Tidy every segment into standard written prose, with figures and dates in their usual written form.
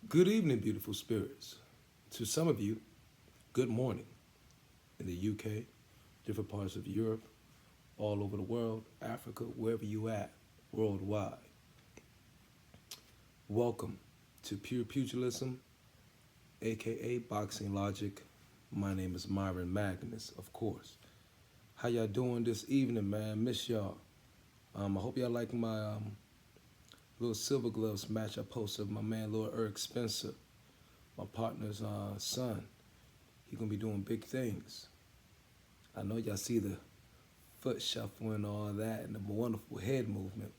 Good evening, beautiful spirits. To some of you, good morning in the UK, different parts of Europe, all over the world, Africa, wherever you at, worldwide. Welcome to Pure Pugilism, aka Boxing Logic. My name is Myron Magnus, of course. How y'all doing this evening, man? Miss y'all. I hope y'all like my little silver gloves match I posted of my man Lord Eric Spencer, my partner's son. He gonna be doing big things. I know y'all see the foot shuffle and all that and the wonderful head movement.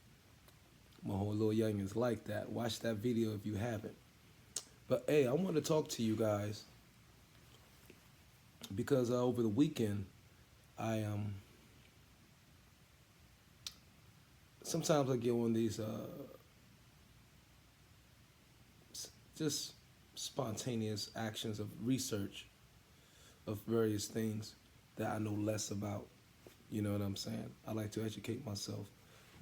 My whole little youngins like that. Watch that video if you haven't. But hey, I want to talk to you guys because over the weekend, I sometimes I get on these just spontaneous actions of research of various things that I know less about. You know what I'm saying? I like to educate myself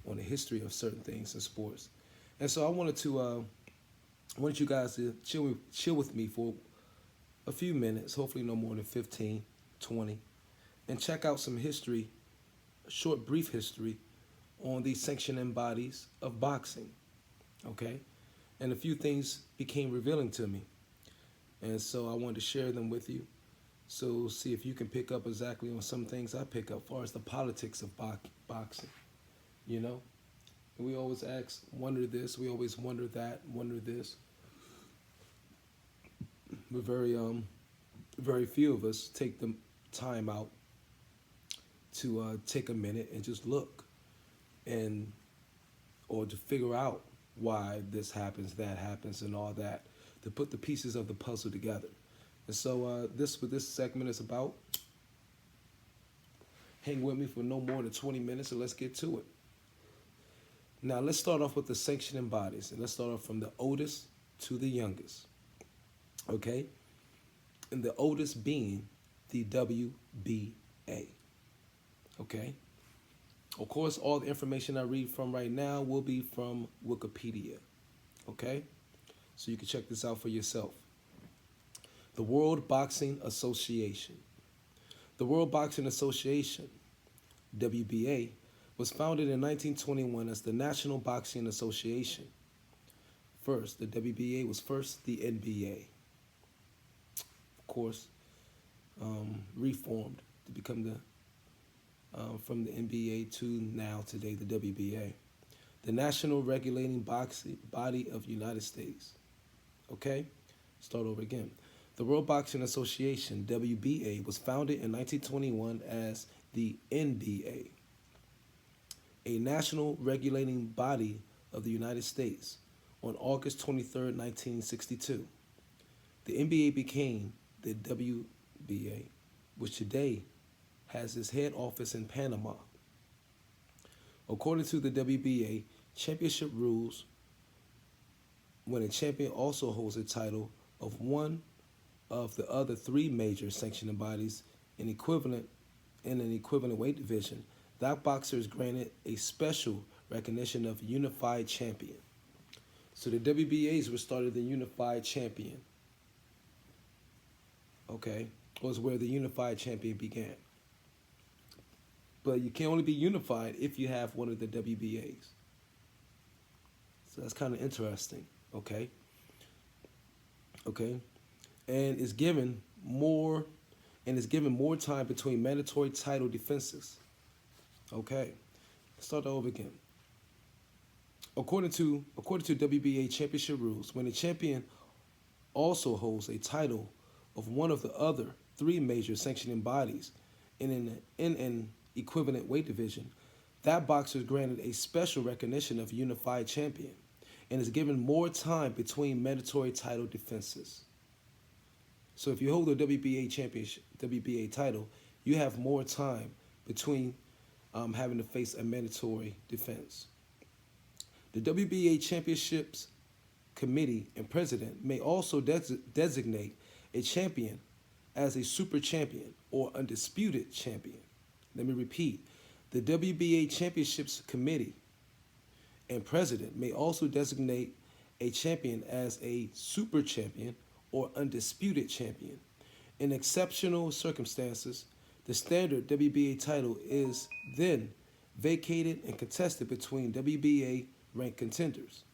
on the history of certain things in sports. And so I wanted you guys to chill with me for a few minutes, hopefully no more than 15, 20, and check out some history, a short, brief history on the sanctioning bodies of boxing. Okay? And a few things became revealing to me. And so I wanted to share them with you. So see if you can pick up exactly on some things I pick up as far as the politics of boxing. You know? And we always ask, wonder this, we always wonder that, wonder this. But very few of us take the time out to take a minute and just look and or to figure out why this happens, that happens, and all that, to put the pieces of the puzzle together. And so this what this segment is about. Hang with me for no more than 20 minutes and let's get to it. Now let's start off with the sanctioning bodies, and let's start off from the oldest to the youngest. Okay? And the oldest being the WBA. Okay? Of course, all the information I read from right now will be from Wikipedia. Okay? So you can check this out for yourself. The World Boxing Association. The World Boxing Association, WBA, was founded in 1921 as the National Boxing Association. First, the WBA was first the NBA. Of course, reformed to become from the NBA to now today the WBA, the National Regulating Boxing Body of the United States. Okay, start over again. The World Boxing Association (WBA) was founded in 1921 as the NBA, a national regulating body of the United States, on August 23rd, 1962. The NBA became the WBA, which today has its head office in Panama. According to the WBA championship rules, when a champion also holds a title of one of the other three major sanctioning bodies in an equivalent weight division, that boxer is granted a special recognition of unified champion. So the WBAs were started the unified champion. Okay, was where the unified champion began. But you can only be unified if you have one of the WBAs. So that's kind of interesting. Okay. Okay. And is given more time between mandatory title defenses. Okay. Let's start over again. According to WBA championship rules, when a champion also holds a title of one of the other three major sanctioning bodies in an equivalent weight division, that boxer is granted a special recognition of unified champion and is given more time between mandatory title defenses. So if you hold the WBA championship, WBA title, you have more time between having to face a mandatory defense. The WBA Championships Committee and President may also designate a champion as a super champion or undisputed champion. Let me repeat. The WBA Championships Committee and President may also designate a champion as a super champion or undisputed champion. In exceptional circumstances, the standard WBA title is then vacated and contested between WBA ranked contenders.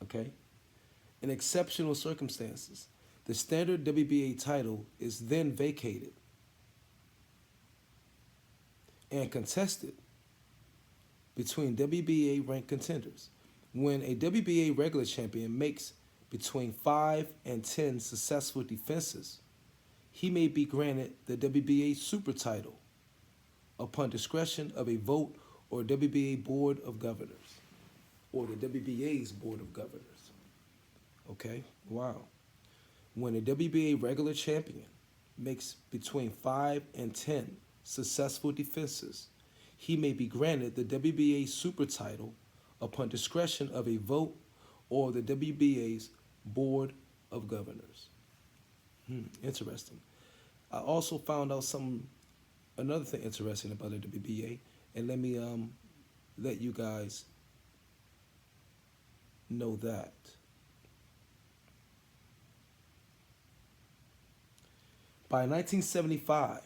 Okay? In exceptional circumstances, the standard WBA title is then vacated and contested between WBA ranked contenders. When a WBA regular champion makes between 5 and 10 successful defenses, he may be granted the WBA super title upon discretion of a vote or WBA board of governors or the WBA's board of governors. Okay? Wow. When a WBA regular champion makes between 5 and 10 successful defenses, he may be granted the WBA super title upon discretion of a vote or the WBA's board of governors. Interesting. I also found out another thing interesting about the WBA, and let me let you guys know that. By 1975,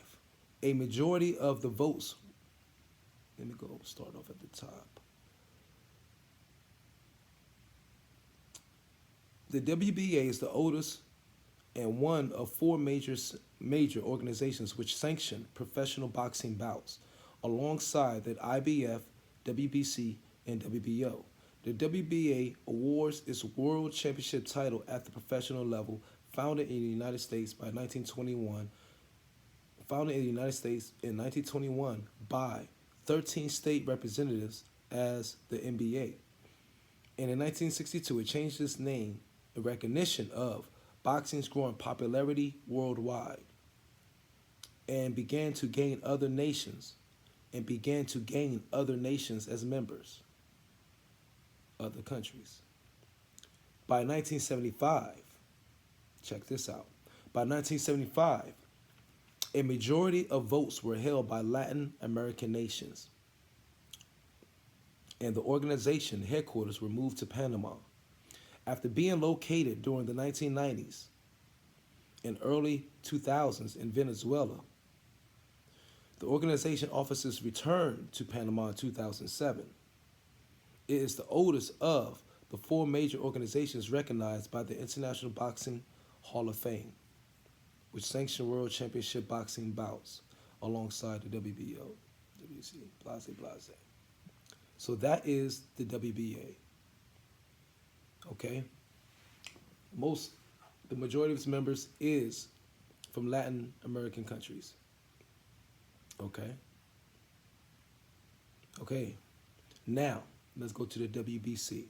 a majority of the votes, let me go start off at the top. The WBA is the oldest and one of four major organizations which sanction professional boxing bouts, alongside the IBF, WBC, and WBO. The WBA awards its world championship title at the professional level, founded in the United States by 1921. Founded in the United States in 1921 by 13 state representatives as the NBA. And in 1962, it changed its name in recognition of boxing's growing popularity worldwide and began to gain other nations as members, other countries. By 1975, check this out, by 1975, a majority of votes were held by Latin American nations, and the organization headquarters were moved to Panama. After being located during the 1990s and early 2000s in Venezuela, the organization offices returned to Panama in 2007. It is the oldest of the four major organizations recognized by the International Boxing Hall of Fame, which sanction world championship boxing bouts alongside the WBO, WC, blase. So that is the WBA. Okay? The majority of its members is from Latin American countries. Okay? Okay. Now, let's go to the WBC.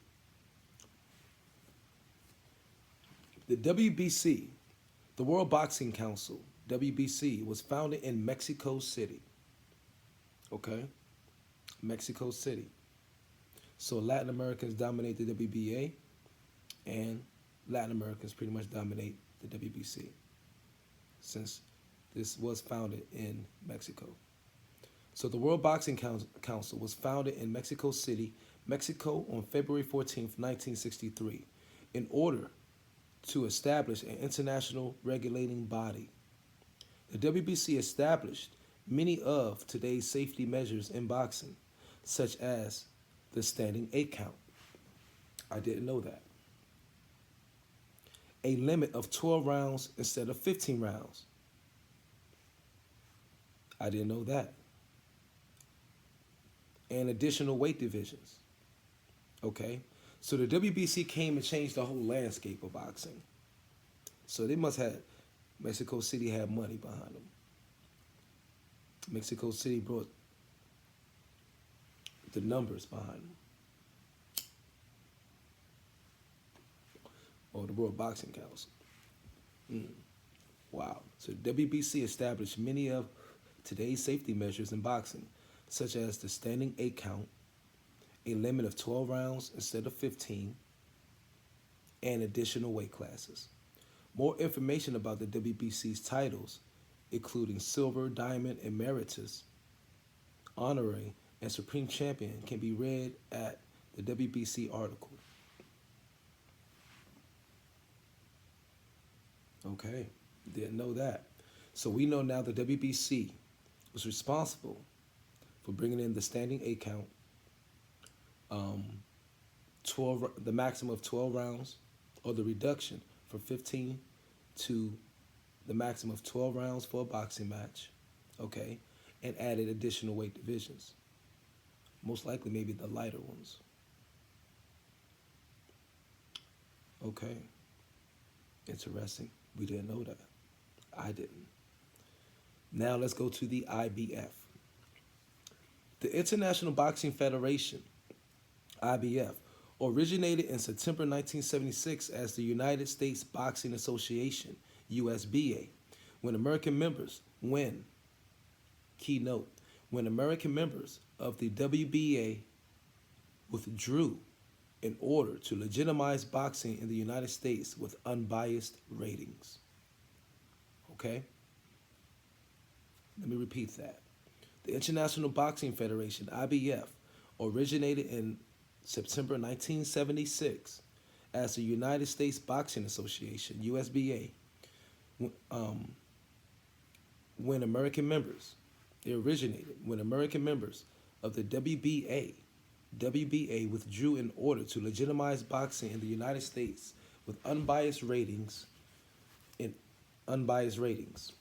The WBC, the World Boxing Council, WBC, was founded in Mexico City. Okay? Mexico City. So Latin Americans dominate the WBA, and Latin Americans pretty much dominate the WBC, since this was founded in Mexico. So the World Boxing Council was founded in Mexico City, Mexico on February 14th, 1963, in order to establish an international regulating body. The WBC established many of today's safety measures in boxing, such as the standing 8 count. I didn't know that. A limit of 12 rounds instead of 15 rounds. I didn't know that. And additional weight divisions. Okay? So the WBC came and changed the whole landscape of boxing. So they must have, Mexico City had money behind them. Mexico City brought the numbers behind them. Or the World Boxing Council. Wow. So the WBC established many of today's safety measures in boxing, such as the standing 8 count, a limit of 12 rounds instead of 15, and additional weight classes. More information about the WBC's titles, including Silver, Diamond, Emeritus, Honorary, and Supreme Champion, can be read at the WBC article. Okay, didn't know that. So we know now the WBC was responsible for bringing in the standing 8 count, um, 12, the maximum of 12 rounds, or the reduction from 15 to the maximum of 12 rounds for a boxing match, okay, and added additional weight divisions, most likely maybe the lighter ones. Okay, interesting. We didn't know that. I didn't. Now let's go to the IBF. The International Boxing Federation, IBF, originated in September 1976 as the United States Boxing Association, USBA, when American members, when, keynote, when American members of the WBA withdrew in order to legitimize boxing in the United States with unbiased ratings. Okay? Let me repeat that. The International Boxing Federation, IBF, originated in September 1976 as the United States Boxing Association, USBA, um, when American members, they originated when American members of the WBA withdrew in order to legitimize boxing in the United States with unbiased ratings in unbiased ratings.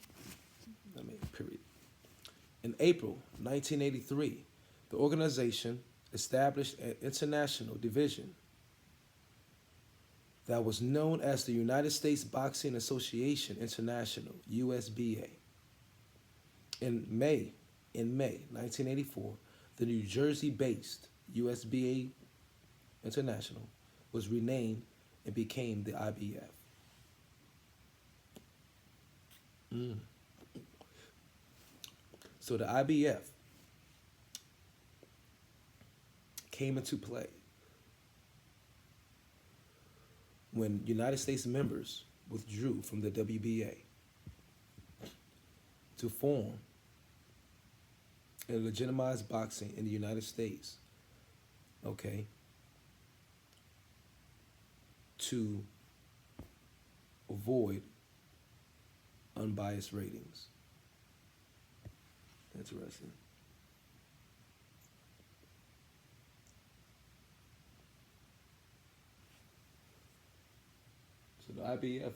I mean, period. In April 1983, the organization established an international division that was known as the United States Boxing Association International, USBA. In May 1984, the New Jersey-based USBA International was renamed and became the IBF. So the IBF came into play when United States members withdrew from the WBA to form and legitimize boxing in the United States, okay, to avoid unbiased ratings. Interesting. So the IBF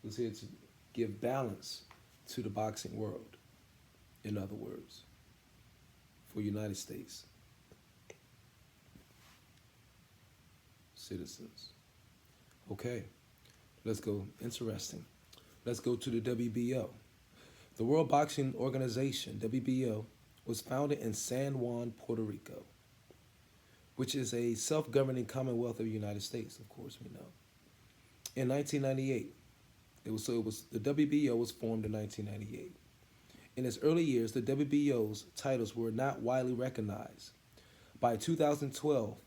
was here to give balance to the boxing world, in other words, for United States citizens. Okay, let's go. Interesting. Let's go to the WBO. The World Boxing Organization, WBO, was founded in San Juan, Puerto Rico, which is a self-governing commonwealth of the United States, of course we know. In 1998, the WBO was formed in 1998. In its early years, the WBO's titles were not widely recognized. By 2012,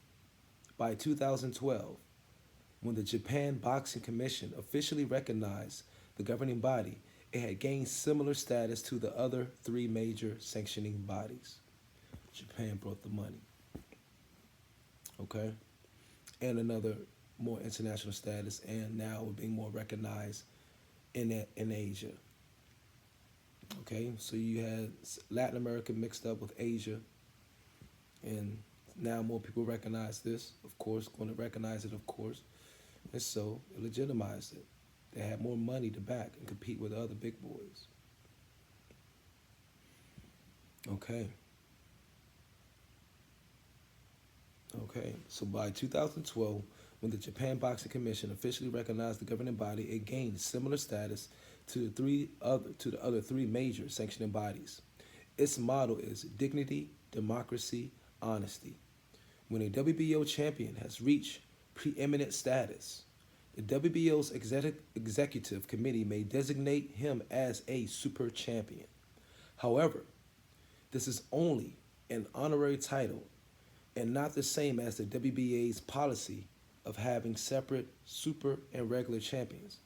when the Japan Boxing Commission officially recognized the governing body, it had gained similar status to the other 3 major sanctioning bodies. Japan brought the money. Okay? And another more international status, and now we're being more recognized in Asia. Okay? So you had Latin America mixed up with Asia, and now more people recognize this, of course, going to recognize it, of course. And so it legitimized it. They had more money to back and compete with other big boys. Okay. Okay. So by 2012, when the Japan Boxing Commission officially recognized the governing body, it gained similar status to the other 3 major sanctioning bodies. Its motto is dignity, democracy, honesty. When a WBO champion has reached preeminent status, the WBO's executive committee may designate him as a super champion. However, this is only an honorary title and not the same as the WBA's policy of having separate super and regular champions.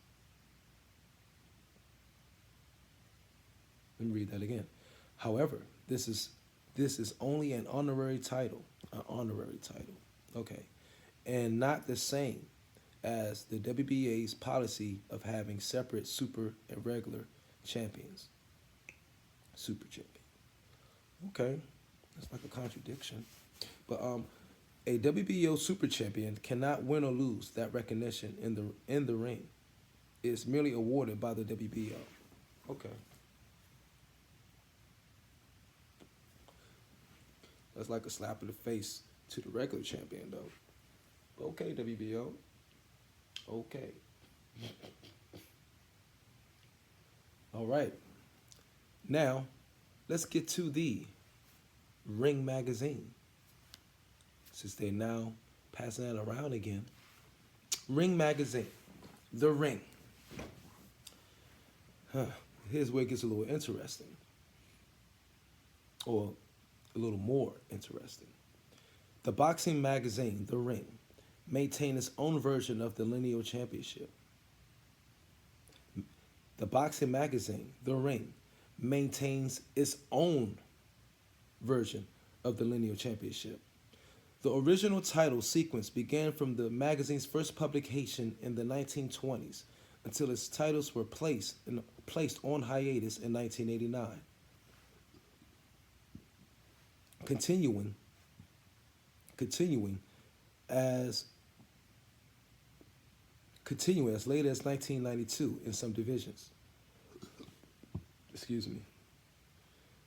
Let me read that again. However, this is only an honorary title, okay, and not the same as the WBA's policy of having separate super and regular champions. Super champion. Okay, that's like a contradiction. But a WBO super champion cannot win or lose that recognition in the ring. It's merely awarded by the WBO. Okay. That's like a slap in the face to the regular champion, though. Okay, WBO. Okay. All right. Now, let's get to the Ring magazine. Since they're now passing that around again. Ring magazine. The Ring. Huh. Here's where it gets a little interesting. Or a little more interesting. The boxing magazine, The Ring, maintained its own version of the lineal championship. The boxing magazine, The Ring, maintains its own version of the lineal championship. The original title sequence began from the magazine's first publication in the 1920s until its titles were placed on hiatus in 1989. Continuing as late as 1992 in some divisions. Excuse me.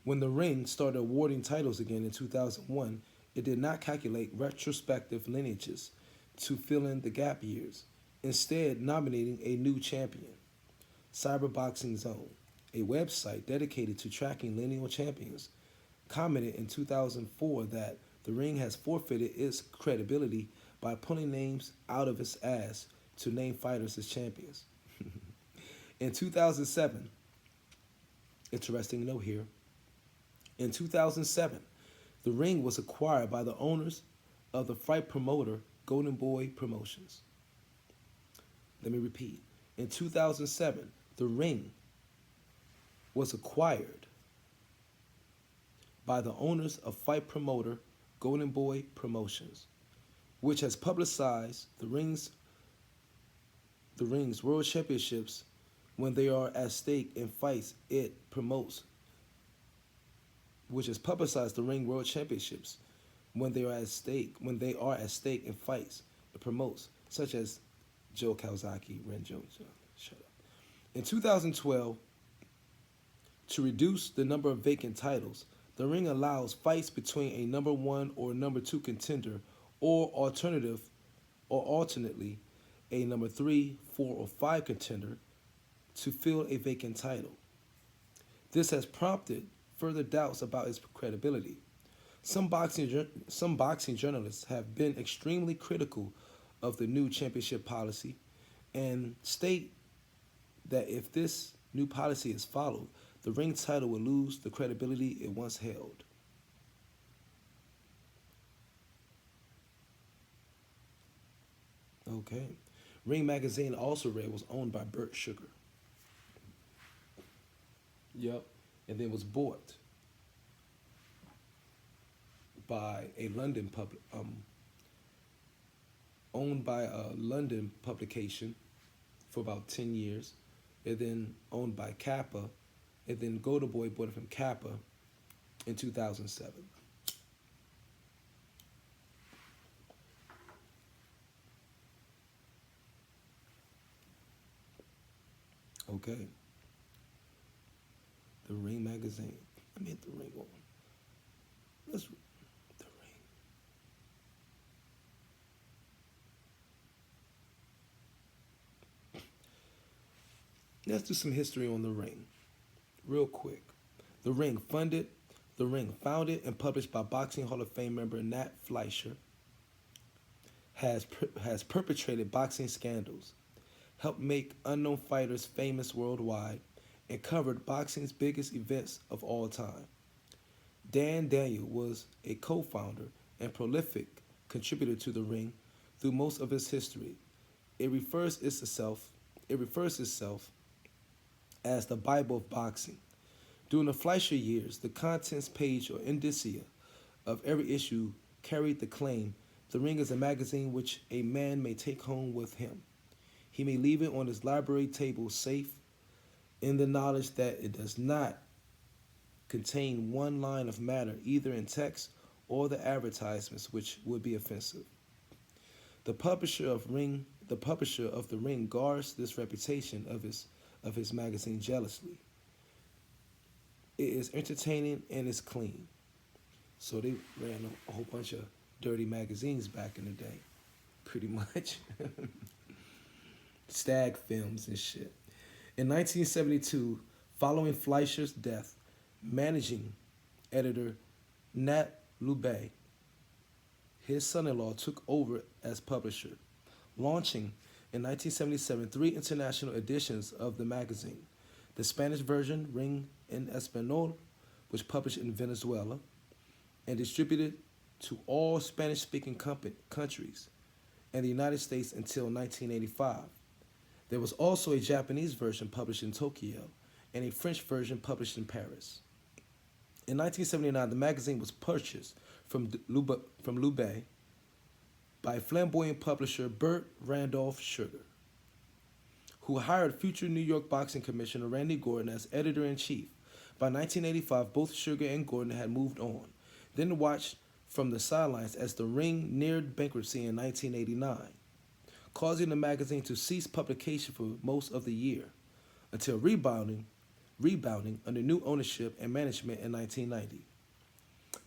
When the Ring started awarding titles again in 2001, it did not calculate retrospective lineages to fill in the gap years, instead nominating a new champion. Cyberboxing Zone, a website dedicated to tracking lineal champions, commented in 2004 that the Ring has forfeited its credibility by pulling names out of its ass to name fighters as champions. In 2007, interesting note here, in 2007, the Ring was acquired by the owners of the fight promoter Golden Boy Promotions. Let me repeat. In 2007, the Ring was acquired by the owners of fight promoter Golden Boy Promotions, which has publicized the Ring's World Championships when they are at stake in fights it promotes. Which has publicized the Ring World Championships when they are at stake in fights it promotes, such as Joe Kawasaki, Ren Jones. Shut up. In 2012, to reduce the number of vacant titles, the Ring allows fights between a number 1 or number 2 contender, or alternately, a number 3, 4, or 5 contender to fill a vacant title. This has prompted further doubts about its credibility. Some boxing journalists have been extremely critical of the new championship policy and state that if this new policy is followed, the Ring title will lose the credibility it once held. Okay. Ring magazine, also read, was owned by Burt Sugar. Yep. And then was bought by a London owned by a London publication for about 10 years, and then owned by Kappa, and then Golden Boy bought it from Kappa in 2007. Okay. The Ring magazine. Let me hit the Ring on. Let's the Ring. Let's do some history on the Ring, real quick. The Ring, founded and published by Boxing Hall of Fame member Nat Fleischer, has perpetrated boxing scandals, helped make unknown fighters famous worldwide, and covered boxing's biggest events of all time. Dan Daniel was a co-founder and prolific contributor to the Ring through most of its history. It refers itself as the Bible of boxing. During the Fleischer years, the contents page or indicia of every issue carried the claim, "The Ring is a magazine which a man may take home with him." He may leave it on his library table safe in the knowledge that it does not contain one line of matter either in text or the advertisements which would be offensive. The publisher of the Ring guards this reputation of his magazine jealously. It is entertaining and is clean. So they ran a whole bunch of dirty magazines back in the day, pretty much. Stag films and shit. In 1972, following Fleischer's death, managing editor Nat Lubbe, his son-in-law, took over as publisher, launching in 1977 three international editions of the magazine. The Spanish version, Ring en Español, was published in Venezuela and distributed to all Spanish-speaking countries and the United States until 1985. There was also a Japanese version published in Tokyo and a French version published in Paris. In 1979, the magazine was purchased from Lubbe by flamboyant publisher Burt Randolph Sugar, who hired future New York Boxing Commissioner Randy Gordon as editor-in-chief. By 1985, both Sugar and Gordon had moved on, then watched from the sidelines as the Ring neared bankruptcy in 1989, causing the magazine to cease publication for most of the year, until rebounding under new ownership and management in 1990.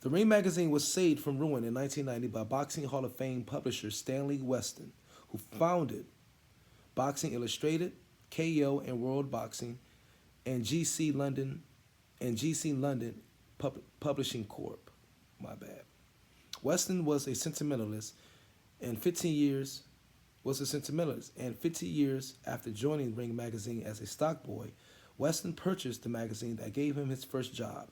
The Ring magazine was saved from ruin in 1990 by Boxing Hall of Fame publisher Stanley Weston, who founded Boxing Illustrated, KO and World Boxing, and GC London Publishing Corp. My bad. Weston was a sentimentalist, and 15 years after joining Ring magazine as a stock boy, Weston purchased the magazine that gave him his first job.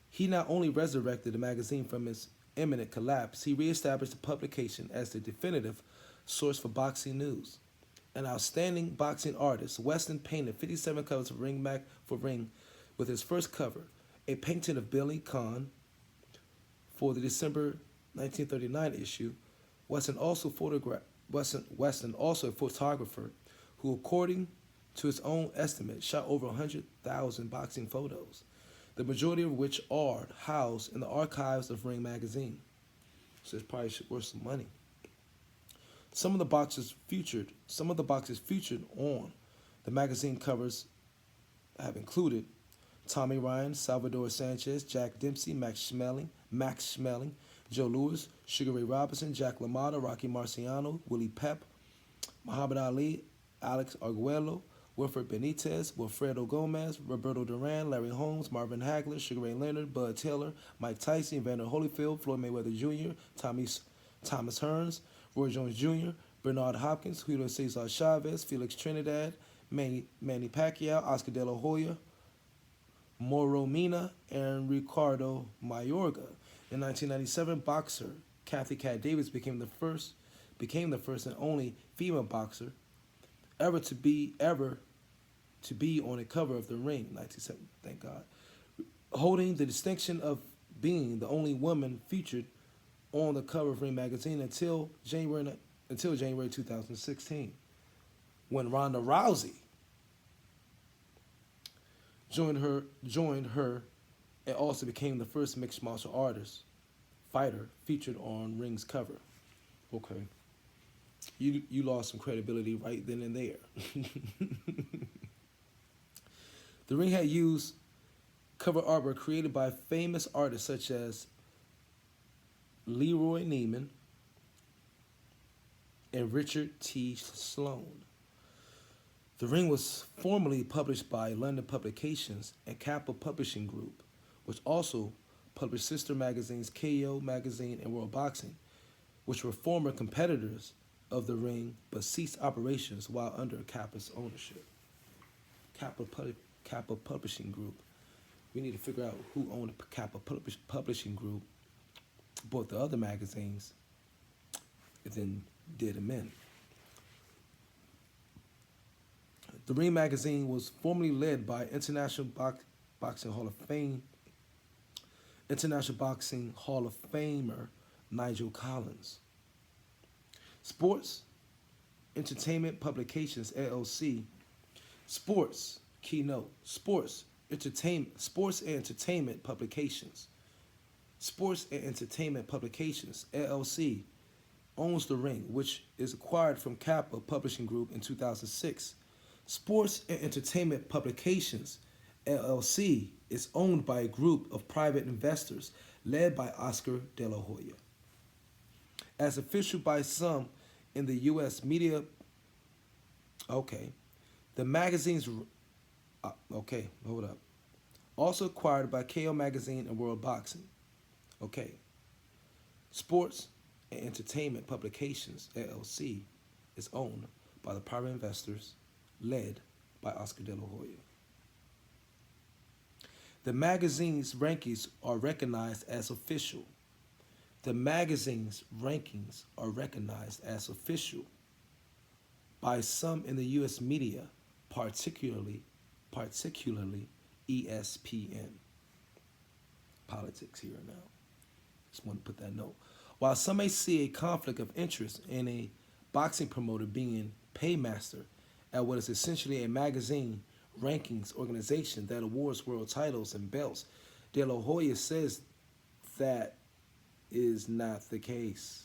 He not only resurrected the magazine from its imminent collapse, he reestablished the publication as the definitive source for boxing news. An outstanding boxing artist, Weston painted 57 covers for Ring, with his first cover, a painting of Billy Conn, for the December 1939 issue. Weston also a photographer who, according to his own estimate, shot over 100,000 boxing photos, the majority of which are housed in the archives of Ring magazine. So it's probably worth some money. Some of the boxes featured on the magazine covers have included Tommy Ryan, Salvador Sanchez, Jack Dempsey, Max Schmeling, Joe Louis, Sugar Ray Robinson, Jack LaMotta, Rocky Marciano, Willie Pep, Muhammad Ali, Alex Arguello, Wilfred Benitez, Wilfredo Gomez, Roberto Duran, Larry Holmes, Marvin Hagler, Sugar Ray Leonard, Bud Taylor, Mike Tyson, Evander Holyfield, Floyd Mayweather Jr., Thomas Hearns, Roy Jones Jr., Bernard Hopkins, Julio Cesar Chavez, Felix Trinidad, Manny Pacquiao, Oscar De La Hoya, Mauro Mina, and Ricardo Mayorga. In 1997, boxer Kathy Cat Davis became the first and only female boxer ever to be on a cover of the Ring. 1970, thank God, holding the distinction of being the only woman featured on the cover of Ring magazine until January 2016, when Ronda Rousey joined her and also became the first mixed martial artist fighter featured on Ring's cover. Okay. You lost some credibility right then and there. The Ring had used cover artwork created by famous artists such as Leroy Neiman and Richard T. Sloan. The Ring was formerly published by London Publications and Kappa Publishing Group, which also published sister magazines KO Magazine and World Boxing, which were former competitors of the Ring but ceased operations while under Kappa's ownership. Kappa Publishing Group. We need to figure out who owned the Kappa Publishing Group, bought the other magazines, and then did them in. The Ring magazine was formerly led by International Boxing Hall of Famer Nigel Collins. Sports Entertainment Publications LLC. Sports, keynote, sports and entertainment publications. Sports and Entertainment Publications LLC owns The Ring, which is acquired from Kappa Publishing Group in 2006. Sports and Entertainment Publications LLC is owned by a group of private investors led by Oscar De La Hoya. As official by some in the U.S. media, okay, the magazine's, okay, hold up. Also acquired by KO Magazine and World Boxing. Okay. Sports and Entertainment Publications, LLC, is owned by the private investors led by Oscar De La Hoya. The magazine's rankings are recognized as official. The magazine's rankings are recognized as official by some in the U.S. media, particularly ESPN. Politics here and now. Just want to put that note. While some may see a conflict of interest in a boxing promoter being paymaster at what is essentially a magazine rankings organization that awards world titles and belts, De La Hoya says that is not the case.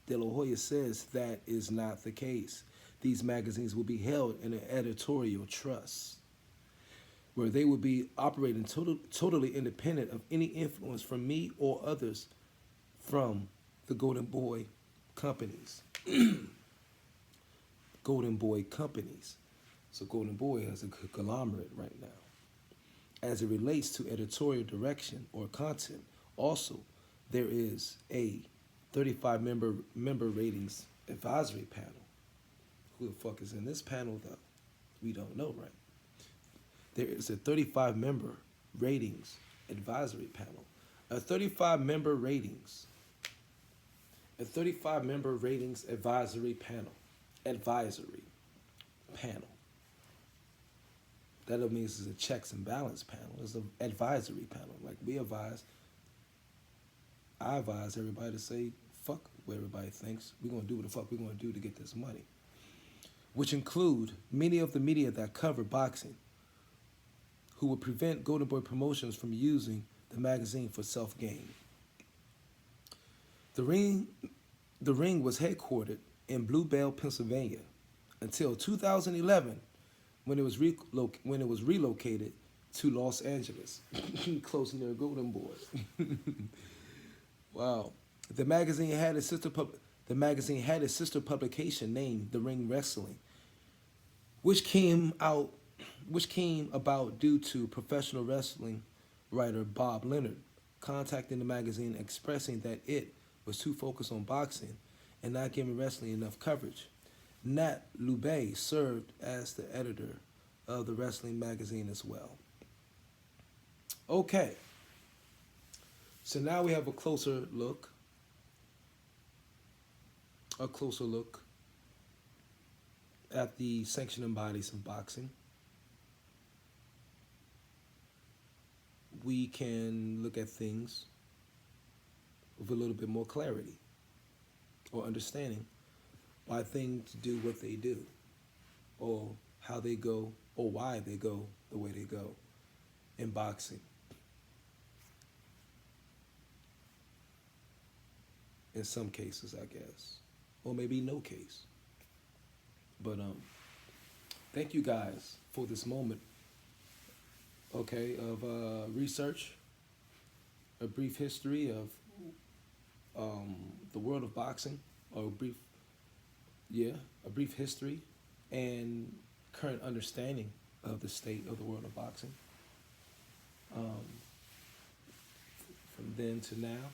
De La Hoya says that is not the case. These magazines will be held in an editorial trust where they will be operating totally independent of any influence from me or others from the Golden Boy companies. Golden Boy companies. So Golden Boy has a conglomerate right now. As it relates to editorial direction or content, also there is a 35 member ratings advisory panel. Who the fuck is in this panel though? We don't know, right? There is a 35 member ratings advisory panel. A 35 member ratings advisory panel. Advisory panel. That means it's a checks and balance panel. It's an advisory panel. Like I advise everybody to say, fuck what everybody thinks. We're going to do what the fuck we're going to do to get this money. Which include many of the media that cover boxing, who would prevent Golden Boy Promotions from using the magazine for self-gain. The Ring was headquartered in Blue Bell, Pennsylvania, until 2011, when it was relocated to Los Angeles, close near Golden Boy. Wow. The magazine had a sister publication named The Ring Wrestling, which came about due to professional wrestling writer Bob Leonard contacting the magazine expressing that it was too focused on boxing and not giving wrestling enough coverage. Nat Lubay served as the editor of the wrestling magazine as well. Okay, so now we have a closer look at the sanctioning bodies of boxing. We can look at things with a little bit more clarity or understanding why things do what they do, or how they go, or why they go the way they go in boxing. In some cases, I guess, or maybe no case. But thank you guys for this moment, okay, of research, a brief history of the world of boxing, or a brief history and current understanding of the state of the world of boxing from then to now.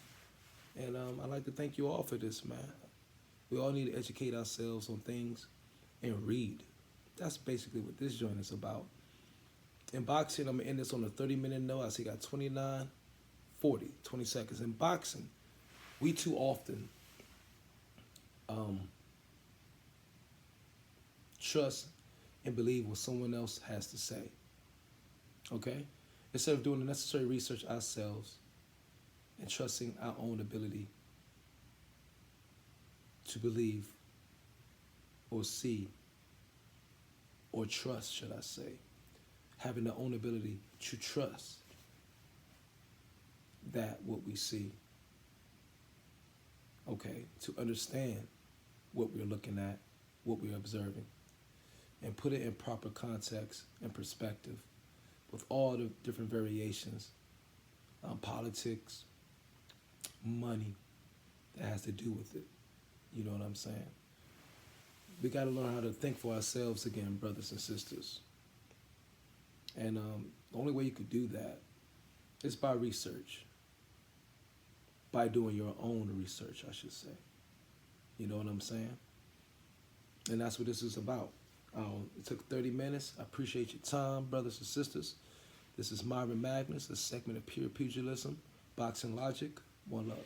And I'd like to thank you all for this, man. We all need to educate ourselves on things and read. That's basically what this joint is about. In boxing, I'm going to end this on a 30-minute note. I see got 29, 40, 20 seconds. In boxing, we too often trust and believe what someone else has to say. Okay? Instead of doing the necessary research ourselves and trusting our own ability to believe or see or trust, should I say, having the own ability to trust that what we see, okay, to understand what we're looking at, what we're observing, and put it in proper context and perspective with all the different variations, politics, money that has to do with it. You know what I'm saying? We got to learn how to think for ourselves again, brothers and sisters. And the only way you could do that is by research, by doing your own research, I should say. You know what I'm saying? And that's what this is about. It took 30 minutes. I appreciate your time, brothers and sisters. This is Myron Magnus, a segment of Pure Pugilism, Boxing Logic. One love.